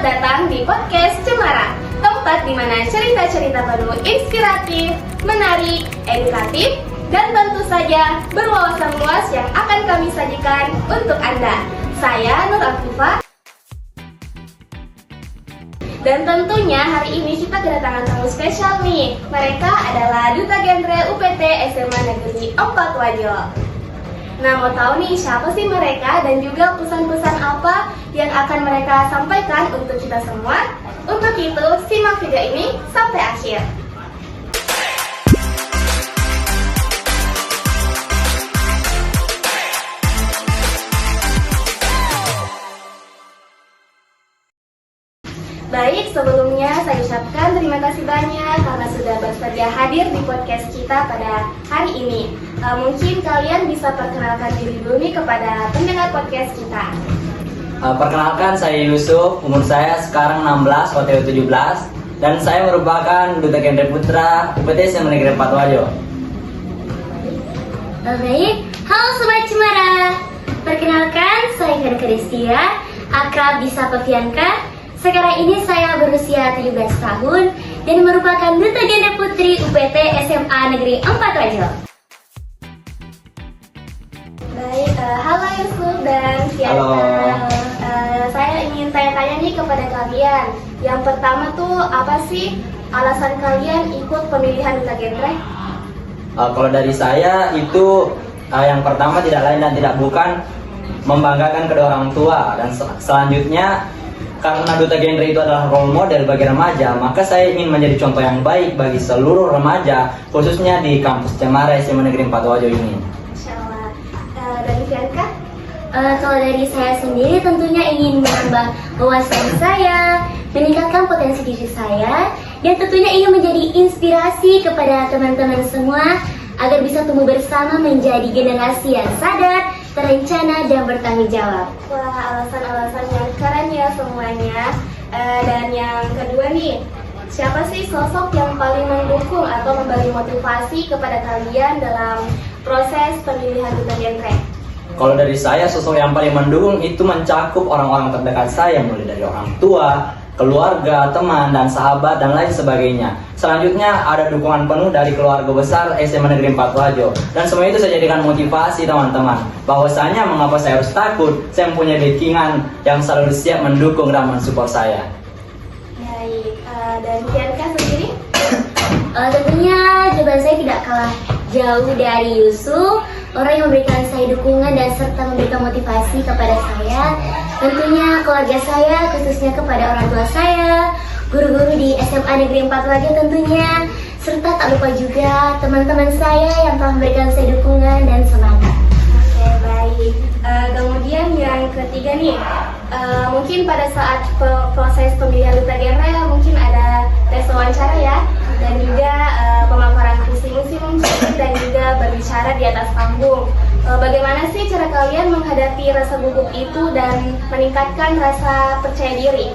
datang di podcast Cemara, tempat di mana cerita-cerita penuh inspiratif, menarik, edukatif, dan tentu saja berwawasan luas yang akan kami sajikan untuk Anda. Saya Nur Afifah. Dan tentunya hari ini kita kedatangan tamu spesial nih. Mereka adalah Duta Genre UPT SMA Negeri 4 Wajo. Nah, mau tahu nih siapa sih mereka dan juga pesan-pesan apa yang akan mereka sampaikan untuk kita semua? Untuk itu, simak video ini sampai akhir. Baik, sebelumnya saya ucapkan terima kasih banyak karena sudah bersedia hadir di podcast kita pada hari ini. Mungkin kalian bisa perkenalkan diri dulu nih kepada pendengar podcast kita. Perkenalkan, saya Yusuf, umur saya sekarang 16, OTW 17, dan saya merupakan Duta Genre Putra UPT SMA Negeri 4 Wajo. Baik, halo Sobat Cemara. Perkenalkan, saya Karen Kristia, akrab disapa Fianka. Sekarang ini saya berusia 17 tahun dan merupakan Duta Genre Putri UPT SMA Negeri 4 Wajo. Baik, halo Yusuf dan Fianka. Saya ingin tanya-tanya nih kepada kalian. Yang pertama tuh apa sih alasan kalian ikut pemilihan Duta Genre? Kalau dari saya itu yang pertama tidak lain dan tidak bukan membanggakan kedua orang tua, dan selanjutnya karena Duta Genre itu adalah role model bagi remaja, maka saya ingin menjadi contoh yang baik bagi seluruh remaja, khususnya di kampus Cemara SMA Negeri 4 Wajo ini. Insyaallah. Dari Fianka? Kalau dari saya sendiri tentunya ingin menambah wawasan saya, meningkatkan potensi diri saya, dan tentunya ingin menjadi inspirasi kepada teman-teman semua agar bisa tumbuh bersama menjadi generasi yang sadar, terencana, dan bertanggung jawab. Wah, alasan-alasan yang keren ya semuanya. Dan yang kedua nih, siapa sih sosok yang paling mendukung atau memberi motivasi kepada kalian dalam proses pemilihan Duta Genre? Kalau dari saya, sosok yang paling mendukung itu mencakup orang-orang terdekat saya, mulai dari orang tua, keluarga, teman, dan sahabat, dan lain sebagainya. Selanjutnya ada dukungan penuh dari keluarga besar SMA Negeri 4 Wajo. Dan semua itu saya jadikan motivasi teman-teman, bahwasanya mengapa saya harus takut, saya mempunyai backingan yang selalu siap mendukung dan mensupport saya. Baik, dan Fianka sendiri? Tentunya jawaban saya tidak kalah jauh dari Yusuf, orang yang memberikan saya dukungan dan serta memberikan motivasi kepada saya. Tentunya keluarga saya, khususnya kepada orang tua saya, guru-guru di SMA Negeri 4 Wajo tentunya, serta tak lupa juga teman-teman saya yang telah memberikan saya dukungan dan semangat. Oke, baik. Kemudian yang ketiga nih, mungkin pada saat proses pemilihan Duta Genre mungkin ada tes wawancara ya, dan juga pemaparan visi-misi mungkin, dan juga berbicara di atas panggung. Bagaimana sih cara kalian menghadapi rasa gugup itu dan meningkatkan rasa percaya diri?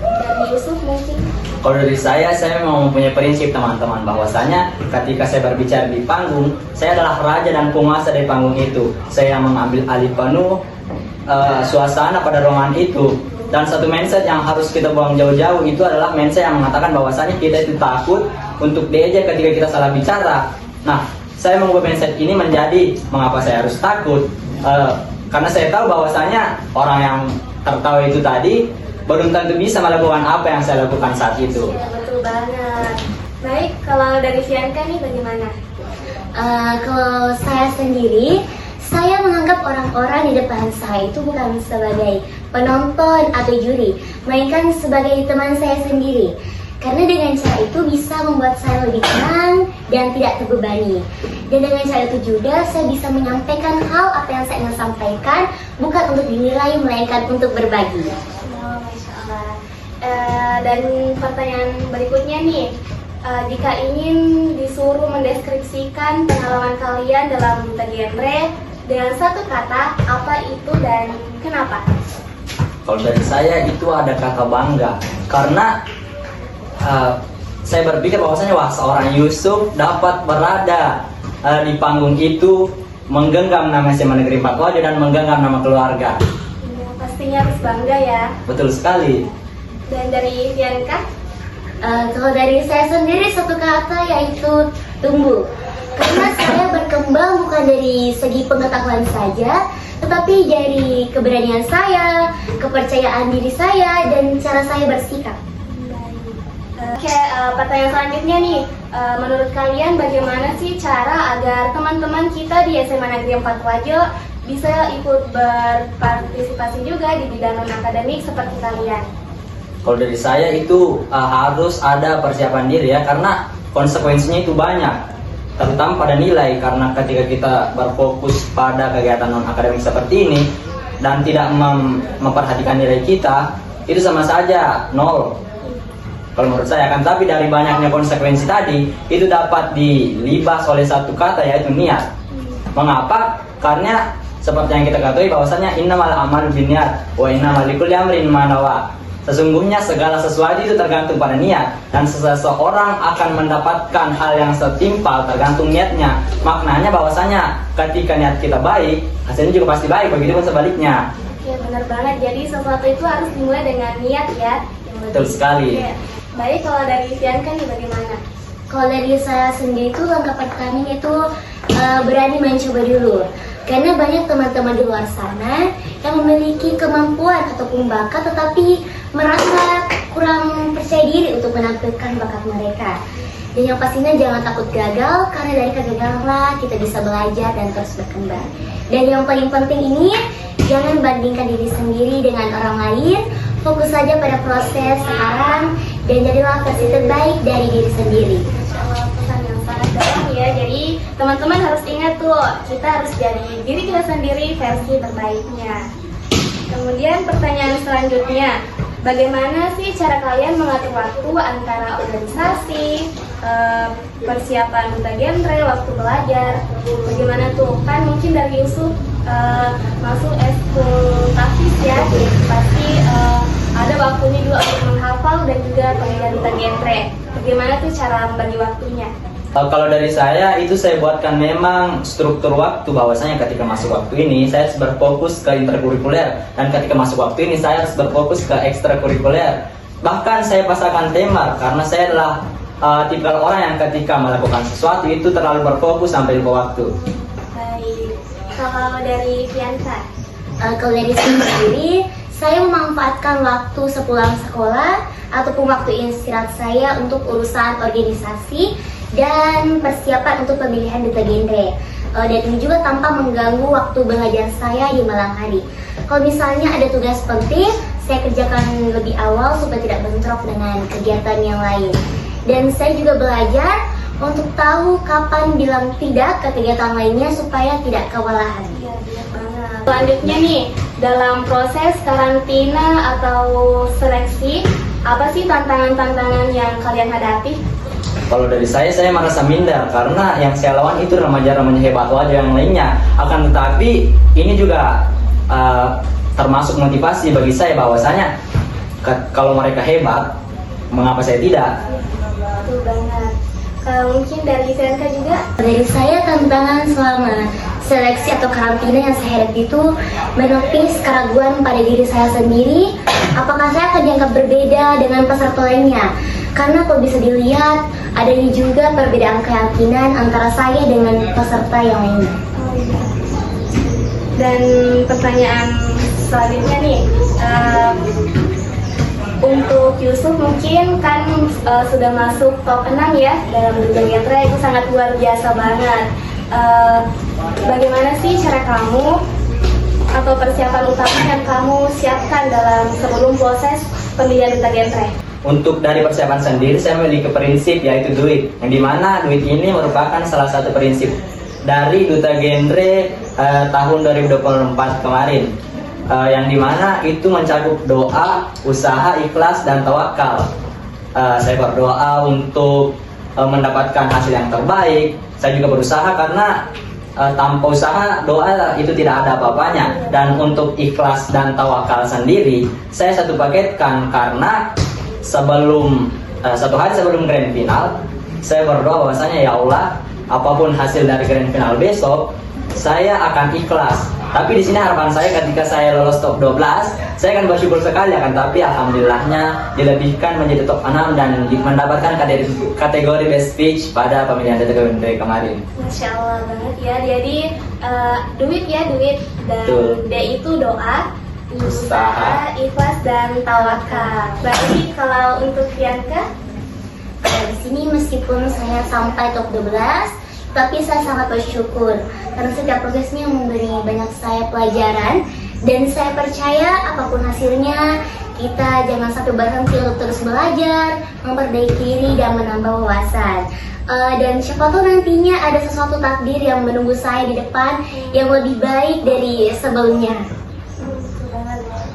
Dari Yusuf mungkin. Kalau dari saya memang mempunyai prinsip teman-teman, bahwasanya ketika saya berbicara di panggung, saya adalah raja dan penguasa dari panggung itu. Saya yang mengambil alih penuh suasana pada ruangan itu. Dan satu mindset yang harus kita buang jauh-jauh itu adalah mindset yang mengatakan bahwasanya kita itu takut untuk diejek ketika kita salah bicara. Nah, saya mengubah mindset ini menjadi mengapa saya harus takut, karena saya tahu bahwasanya orang yang tertawa itu tadi belum tentu bisa melakukan apa yang saya lakukan saat itu. Ya, betul banget. Baik, kalau dari Fianka nih bagaimana? Kalau saya sendiri, saya menganggap orang-orang di depan saya itu bukan sebagai penonton atau juri, melainkan sebagai teman saya sendiri. Karena dengan cara itu bisa membuat saya lebih tenang dan tidak terbebani. Dan dengan cara itu juga saya bisa menyampaikan hal apa yang saya ingin sampaikan, bukan untuk dinilai, melainkan untuk berbagi. Oh, Masya Allah. Dan pertanyaan berikutnya nih, jika ingin disuruh mendeskripsikan pengalaman kalian dalam Duta Genre dengan satu kata, apa itu dan kenapa? Kalau dari saya itu ada kata bangga, karena saya berpikir bahwasanya seorang Yusuf dapat berada di panggung itu, menggenggam nama SMA Negeri 4 Wajo dan menggenggam nama keluarga. Ya, pastinya harus bangga ya. Betul sekali. Dan dari Fianka? Kalau dari saya sendiri satu kata yaitu tumbuh. Karena saya berkembang bukan dari segi pengetahuan saja, tetapi dari keberanian saya, kepercayaan diri saya, dan cara saya bersikap. Oke, pertanyaan selanjutnya nih, menurut kalian bagaimana sih cara agar teman-teman kita di SMA Negeri 4 Wajo bisa ikut berpartisipasi juga di bidang non-akademik seperti kalian? Kalau dari saya itu harus ada persiapan diri ya, karena konsekuensinya itu banyak, terutama pada nilai. Karena ketika kita berfokus pada kegiatan non akademik seperti ini dan tidak memperhatikan nilai kita, itu sama saja nol kalau menurut saya kan. Tapi dari banyaknya konsekuensi tadi, itu dapat dilibas oleh satu kata yaitu niat. Mengapa? Karena seperti yang kita ketahui bahwasanya innamal a'malu binniyat wa innamal likulli amrin ma nawa. Sesungguhnya segala sesuatu itu tergantung pada niat, dan seseorang akan mendapatkan hal yang setimpal tergantung niatnya. Maknanya bahwasanya ketika niat kita baik, hasilnya juga pasti baik, begitu pun sebaliknya. Ya benar banget, jadi sesuatu itu harus dimulai dengan niat ya. Betul sekali. Oke. Baik, kalau dari Fianka nih bagaimana? Kalau dari saya sendiri itu langkah pertama itu berani mencoba dulu. Karena banyak teman-teman di luar sana yang memiliki kemampuan ataupun bakat tetapi merasa kurang percaya diri untuk menampilkan bakat mereka. Dan yang pastinya jangan takut gagal, karena dari kegagalan kita bisa belajar dan terus berkembang. Dan yang paling penting ini, jangan bandingkan diri sendiri dengan orang lain, fokus saja pada proses sekarang dan jadilah versi terbaik dari diri sendiri. Pesan yang sangat dalam ya, jadi teman-teman harus ingat tuh, kita harus jadi diri kita sendiri versi terbaiknya. Kemudian pertanyaan selanjutnya, bagaimana sih cara kalian mengatur waktu antara organisasi, persiapan duta genre, waktu belajar? Bagaimana tuh? Kan mungkin dari Yusuf masuk eskul tafis ya, jadi pasti ada waktunya juga untuk menghafal dan juga pemilihan duta genre. Bagaimana tuh cara membagi waktunya? Kalau dari saya itu saya buatkan memang struktur waktu, bahwasanya ketika masuk waktu ini saya harus berfokus ke interkurikuler, dan ketika masuk waktu ini saya harus berfokus ke ekstrakurikuler. Bahkan saya pasangkan tema karena saya adalah tipikal orang yang ketika melakukan sesuatu itu terlalu berfokus sampai lupa waktu. Baik, kalau dari Fianka? Kalau dari saya sendiri, saya memanfaatkan waktu sepulang sekolah ataupun waktu istirahat saya untuk urusan organisasi dan persiapan untuk pemilihan duta genre. Dan ini juga tanpa mengganggu waktu belajar saya di malam hari. Kalau misalnya ada tugas penting, saya kerjakan lebih awal supaya tidak bentrok dengan kegiatan yang lain. Dan saya juga belajar untuk tahu kapan bilang tidak ke kegiatan lainnya supaya tidak kewalahan. Iya, benar banget. Selanjutnya nih, dalam proses karantina atau seleksi, apa sih tantangan-tantangan yang kalian hadapi? Kalau dari saya merasa minder karena yang saya lawan itu remaja-remaja hebat wajah yang lainnya. Akan tetapi ini juga termasuk motivasi bagi saya bahwasanya kalau mereka hebat, mengapa saya tidak? Betul banget. Mungkin dari Fianka juga? Dari saya tantangan selama seleksi atau karantina yang saya hadapi itu menepis keraguan pada diri saya sendiri, apakah saya akan dianggap berbeda dengan peserta lainnya. Karena kalau bisa dilihat, adanya juga perbedaan keyakinan antara saya dengan peserta yang lainnya. Dan pertanyaan selanjutnya nih, untuk Yusuf mungkin kan sudah masuk top 6 ya dalam duta genre, itu sangat luar biasa banget. Bagaimana sih cara kamu atau persiapan utama yang kamu siapkan dalam sebelum proses pemilihan duta genre? Untuk dari persiapan sendiri saya memiliki prinsip yaitu duit, yang dimana duit ini merupakan salah satu prinsip dari duta genre tahun 2024 kemarin, yang dimana itu mencakup doa, usaha, ikhlas, dan tawakal. Saya berdoa untuk mendapatkan hasil yang terbaik. Saya juga berusaha karena tanpa usaha doa itu tidak ada apa-apanya. Dan untuk ikhlas dan tawakal sendiri saya satu paketkan, karena sebelum satu hari sebelum grand final saya berdoa bahwasanya ya Allah, apapun hasil dari grand final besok saya akan ikhlas Tapi di sini harapan saya ketika saya lolos top 12, saya akan bersyukur sekali akan, tapi alhamdulillahnya dilebihkan menjadi top 6 dan mendapatkan kategori best speech pada pemilihan DTGMD kemarin. Masya Allah banget ya. Jadi duit dan Betul. D itu doa, Usaha, ikhlas dan tawakal. Baik, kalau untuk Fianka, Di sini meskipun saya sampai top 12, tapi saya sangat bersyukur karena setiap prosesnya memberi banyak saya pelajaran, dan saya percaya apapun hasilnya kita jangan sampai berhenti untuk terus belajar, memperbaiki diri dan menambah wawasan. Dan siapa tahu nantinya ada sesuatu takdir yang menunggu saya di depan yang lebih baik dari sebelumnya.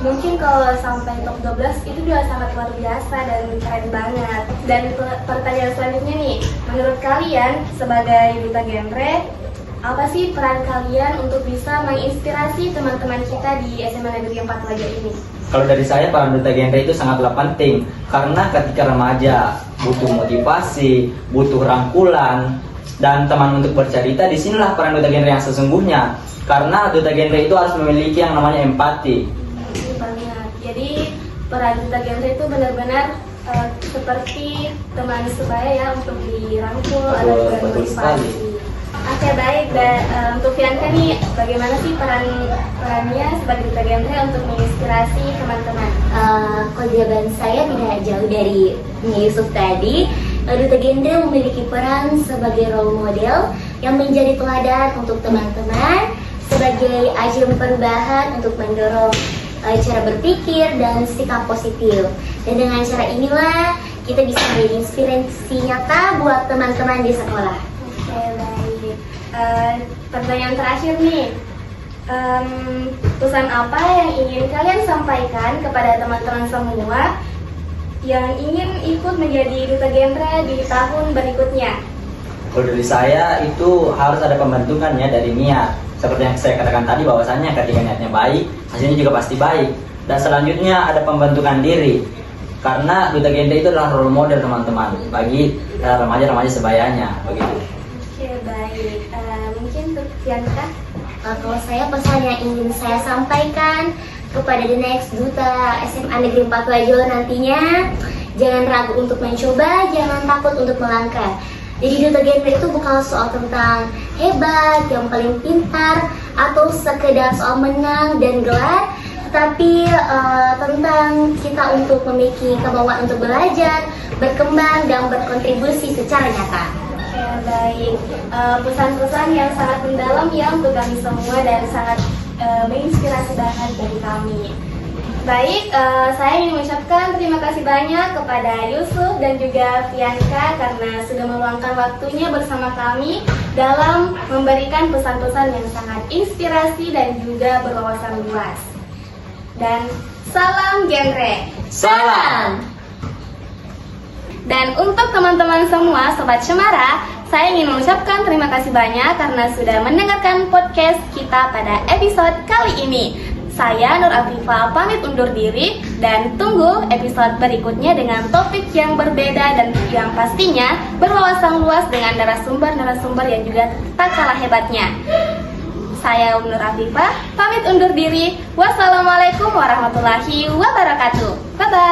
mungkin kalau sampai top 12 itu sudah sangat luar biasa dan keren banget. Dan pertanyaan selanjutnya nih, menurut kalian sebagai duta genre, apa sih peran kalian untuk bisa menginspirasi teman-teman kita di SMA Negeri 4 Wajah ini? Kalau dari saya, peran duta genre itu sangatlah penting karena ketika remaja butuh motivasi, butuh rangkulan, dan teman untuk bercerita, disinilah peran duta genre yang sesungguhnya. Karena duta genre itu harus memiliki yang namanya empati. Banget. Jadi peran duta genre itu benar-benar seperti teman sebaya ya, untuk dirangkul Betul, dan betul sekali. Oke, baik. Dan untuk Fianka nih, bagaimana sih perannya sebagai duta genre untuk menginspirasi teman-teman? Kalau jawaban saya tidak jauh dari Yusuf tadi. Duta genre memiliki peran sebagai role model yang menjadi teladan untuk teman-teman, sebagai ajang perubahan untuk mendorong cara berpikir dan sikap positif. Dan dengan cara inilah kita bisa menjadi inspirasi nyata buat teman-teman di sekolah. Oke, baik. Pertanyaan terakhir nih, pesan apa yang ingin kalian sampaikan kepada teman-teman semua yang ingin ikut menjadi duta genre di tahun berikutnya? Kalau dari saya itu harus ada pembentukannya dari niat. Seperti yang saya katakan tadi, bahwasannya ketika niatnya baik, hasilnya juga pasti baik. Dan selanjutnya ada pembentukan diri. Karena duta genre itu adalah role model teman-teman bagi remaja-remaja sebayanya, begitu. Oke, baik. Mungkin untuk Fianka? Kalau saya, pesan yang ingin saya sampaikan kepada the next duta SMA Negeri 4 Wajo nantinya, jangan ragu untuk mencoba, jangan takut untuk melangkah. Jadi duta genre itu bukan soal tentang hebat, yang paling pintar, atau sekedar soal menang dan gelar, tetapi tentang kita untuk memiliki kemauan untuk belajar, berkembang, dan berkontribusi secara nyata. Oke, baik. Pesan-pesan yang sangat mendalam ya untuk kami semua dan sangat menginspirasi banget bagi kami. Baik, saya ingin mengucapkan terima kasih banyak kepada Yusuf dan juga Fianka karena sudah meluangkan waktunya bersama kami dalam memberikan pesan-pesan yang sangat inspirasi dan juga berwawasan luas. Dan salam genre. Salam! Dan untuk teman-teman semua Sobat Cemara, saya ingin mengucapkan terima kasih banyak karena sudah mendengarkan podcast kita pada episode kali ini. Saya Nur Afifah pamit undur diri dan tunggu episode berikutnya dengan topik yang berbeda dan yang pastinya berwawasan luas dengan narasumber-narasumber yang juga tak kalah hebatnya. Saya Nur Afifah pamit undur diri. Wassalamualaikum warahmatullahi wabarakatuh. Bye-bye.